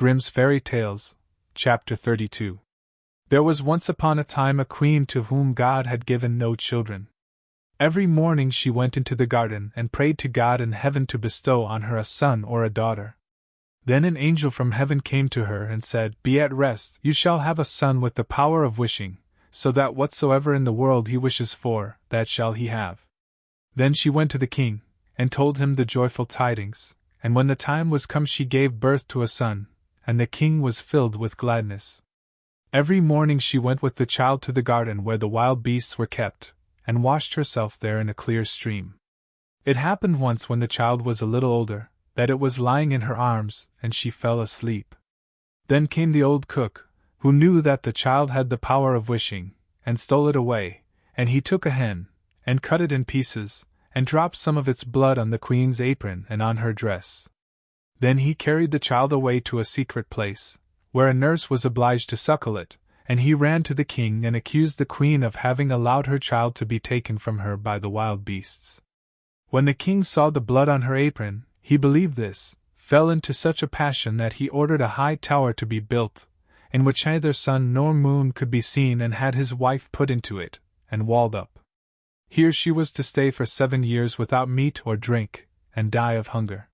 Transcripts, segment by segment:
Grimm's Fairy Tales, Chapter 32. There was once upon a time a queen to whom God had given no children. Every morning she went into the garden and prayed to God in heaven to bestow on her a son or a daughter. Then an angel from heaven came to her and said, "Be at rest, you shall have a son with the power of wishing, so that whatsoever in the world he wishes for, that shall he have." Then she went to the king, and told him the joyful tidings, and when the time was come she gave birth to a son, and the king was filled with gladness. Every morning she went with the child to the garden where the wild beasts were kept, and washed herself there in a clear stream. It happened once when the child was a little older, that it was lying in her arms, and she fell asleep. Then came the old cook, who knew that the child had the power of wishing, and stole it away, and he took a hen, and cut it in pieces, and dropped some of its blood on the queen's apron and on her dress. Then he carried the child away to a secret place, where a nurse was obliged to suckle it, and he ran to the king and accused the queen of having allowed her child to be taken from her by the wild beasts. When the king saw the blood on her apron, he believed this, fell into such a passion that he ordered a high tower to be built, in which neither sun nor moon could be seen, and had his wife put into it, and walled up. Here she was to stay for 7 years without meat or drink, and die of hunger.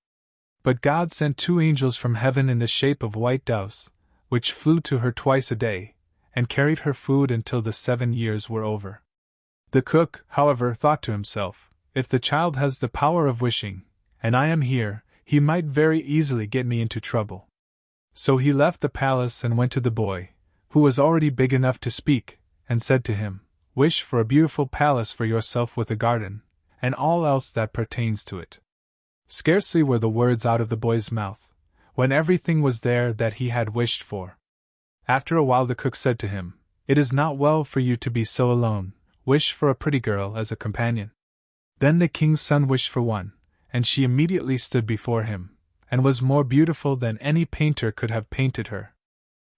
But God sent 2 angels from heaven in the shape of white doves, which flew to her twice a day, and carried her food until the 7 years were over. The cook, however, thought to himself, "If the child has the power of wishing, and I am here, he might very easily get me into trouble." So he left the palace and went to the boy, who was already big enough to speak, and said to him, "Wish for a beautiful palace for yourself with a garden, and all else that pertains to it." Scarcely were the words out of the boy's mouth, when everything was there that he had wished for. After a while the cook said to him, "It is not well for you to be so alone, wish for a pretty girl as a companion." Then the king's son wished for one, and she immediately stood before him, and was more beautiful than any painter could have painted her.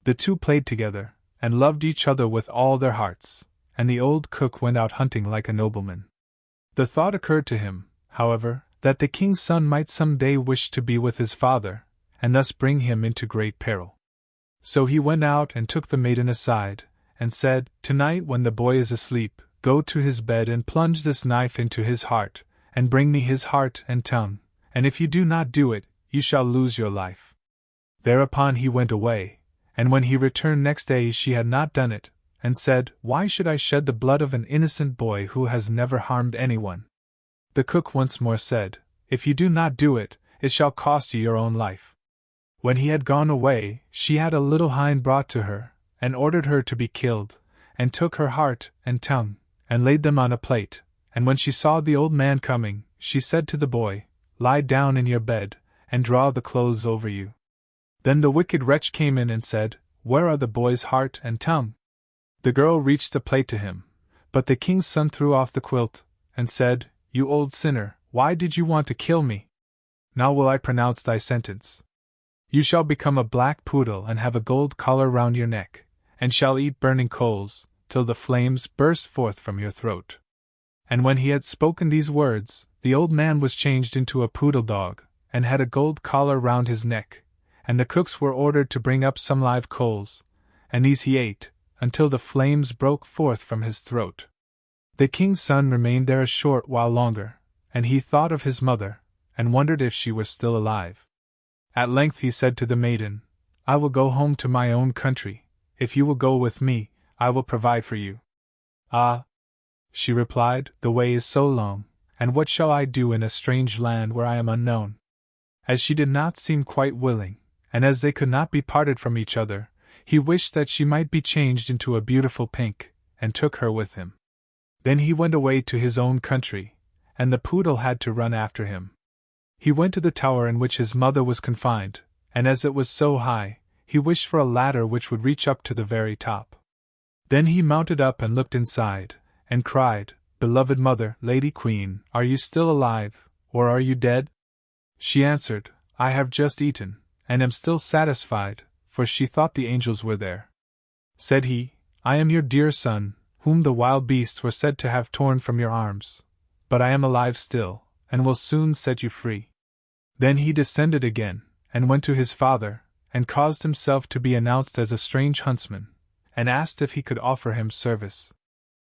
The two played together, and loved each other with all their hearts, and the old cook went out hunting like a nobleman. The thought occurred to him, however, that the king's son might some day wish to be with his father, and thus bring him into great peril. So he went out and took the maiden aside, and said, "Tonight when the boy is asleep, go to his bed and plunge this knife into his heart, and bring me his heart and tongue, and if you do not do it, you shall lose your life." Thereupon he went away, and when he returned next day she had not done it, and said, "Why should I shed the blood of an innocent boy who has never harmed anyone?" The cook once more said, "If you do not do it, it shall cost you your own life." When he had gone away, she had a little hind brought to her, and ordered her to be killed, and took her heart and tongue, and laid them on a plate, and when she saw the old man coming, she said to the boy, "Lie down in your bed, and draw the clothes over you." Then the wicked wretch came in and said, "Where are the boy's heart and tongue?" The girl reached the plate to him, but the king's son threw off the quilt, and said, "You old sinner, why did you want to kill me? Now will I pronounce thy sentence. You shall become a black poodle and have a gold collar round your neck, and shall eat burning coals, till the flames burst forth from your throat." And when he had spoken these words, the old man was changed into a poodle dog, and had a gold collar round his neck, and the cooks were ordered to bring up some live coals, and these he ate, until the flames broke forth from his throat. The king's son remained there a short while longer, and he thought of his mother, and wondered if she were still alive. At length he said to the maiden, "I will go home to my own country. If you will go with me, I will provide for you." "Ah," she replied, "the way is so long, and what shall I do in a strange land where I am unknown?" As she did not seem quite willing, and as they could not be parted from each other, he wished that she might be changed into a beautiful pink, and took her with him. Then he went away to his own country, and the poodle had to run after him. He went to the tower in which his mother was confined, and as it was so high, he wished for a ladder which would reach up to the very top. Then he mounted up and looked inside, and cried, "Beloved mother, Lady Queen, are you still alive, or are you dead?" She answered, "I have just eaten, and am still satisfied," for she thought the angels were there. Said he, "I am your dear son, whom the wild beasts were said to have torn from your arms, but I am alive still, and will soon set you free." Then he descended again, and went to his father, and caused himself to be announced as a strange huntsman, and asked if he could offer him service.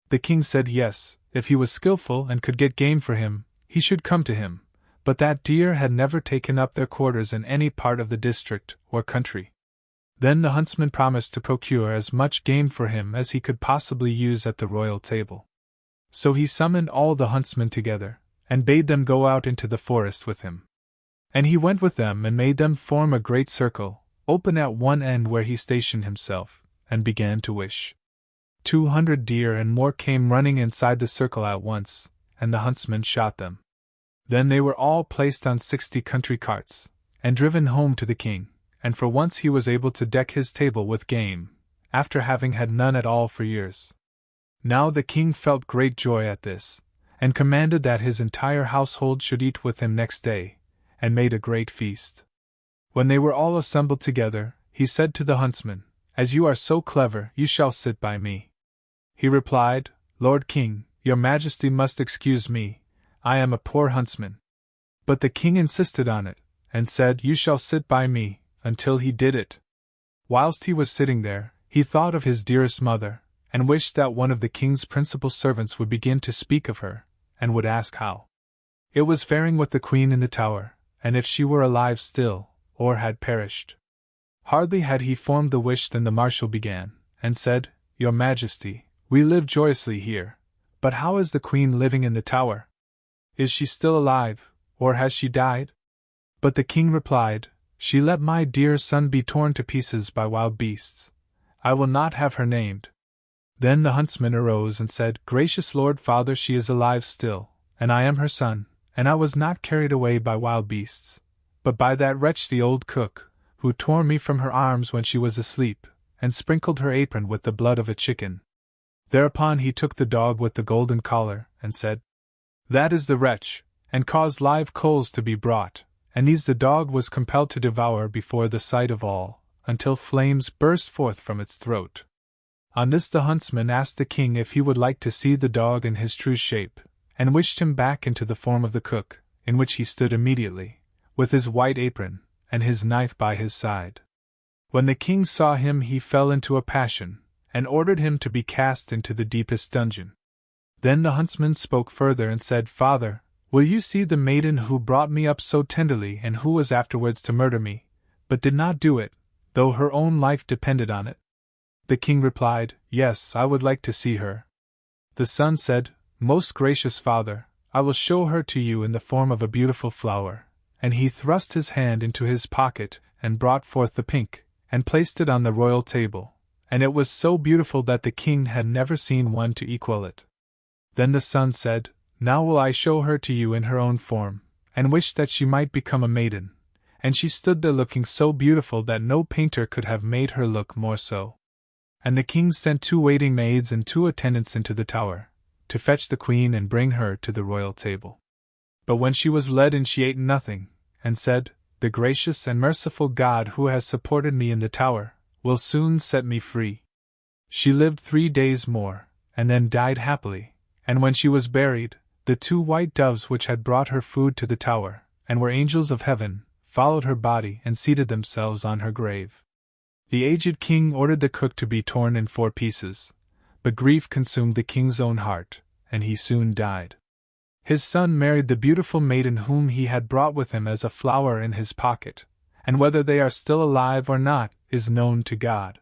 The king said yes, if he was skillful and could get game for him, he should come to him, but that deer had never taken up their quarters in any part of the district or country. Then the huntsman promised to procure as much game for him as he could possibly use at the royal table. So he summoned all the huntsmen together, and bade them go out into the forest with him. And he went with them and made them form a great circle, open at one end where he stationed himself, and began to wish. 200 deer and more came running inside the circle at once, and the huntsman shot them. Then they were all placed on 60 country carts, and driven home to the king, and for once he was able to deck his table with game, after having had none at all for years. Now the king felt great joy at this, and commanded that his entire household should eat with him next day, and made a great feast. When they were all assembled together, he said to the huntsman, "As you are so clever, you shall sit by me." He replied, "Lord King, your majesty must excuse me, I am a poor huntsman." But the king insisted on it, and said, "You shall sit by me," until he did it. Whilst he was sitting there, he thought of his dearest mother, and wished that one of the king's principal servants would begin to speak of her, and would ask how it was faring with the queen in the tower, and if she were alive still, or had perished. Hardly had he formed the wish than the marshal began, and said, "Your Majesty, we live joyously here, but how is the queen living in the tower? Is she still alive, or has she died?" But the king replied, "She let my dear son be torn to pieces by wild beasts. I will not have her named." Then the huntsman arose and said, "Gracious Lord Father, she is alive still, and I am her son, and I was not carried away by wild beasts, but by that wretch the old cook, who tore me from her arms when she was asleep, and sprinkled her apron with the blood of a chicken." Thereupon he took the dog with the golden collar, and said, "That is the wretch," and caused live coals to be brought, and these the dog was compelled to devour before the sight of all, until flames burst forth from its throat. On this the huntsman asked the king if he would like to see the dog in his true shape, and wished him back into the form of the cook, in which he stood immediately, with his white apron, and his knife by his side. When the king saw him he fell into a passion, and ordered him to be cast into the deepest dungeon. Then the huntsman spoke further and said, "Father, will you see the maiden who brought me up so tenderly and who was afterwards to murder me, but did not do it, though her own life depended on it?" The king replied, "Yes, I would like to see her." The son said, "Most gracious father, I will show her to you in the form of a beautiful flower," and he thrust his hand into his pocket and brought forth the pink, and placed it on the royal table, and it was so beautiful that the king had never seen one to equal it. Then the son said, "Now will I show her to you in her own form," and wished that she might become a maiden, and she stood there looking so beautiful that no painter could have made her look more so. And the king sent 2 waiting maids and 2 attendants into the tower, to fetch the queen and bring her to the royal table. But when she was led in she ate nothing, and said, "The gracious and merciful God who has supported me in the tower, will soon set me free." She lived 3 days more, and then died happily, and when she was buried, the 2 white doves which had brought her food to the tower, and were angels of heaven, followed her body and seated themselves on her grave. The aged king ordered the cook to be torn in 4 pieces, but grief consumed the king's own heart, and he soon died. His son married the beautiful maiden whom he had brought with him as a flower in his pocket, and whether they are still alive or not is known to God.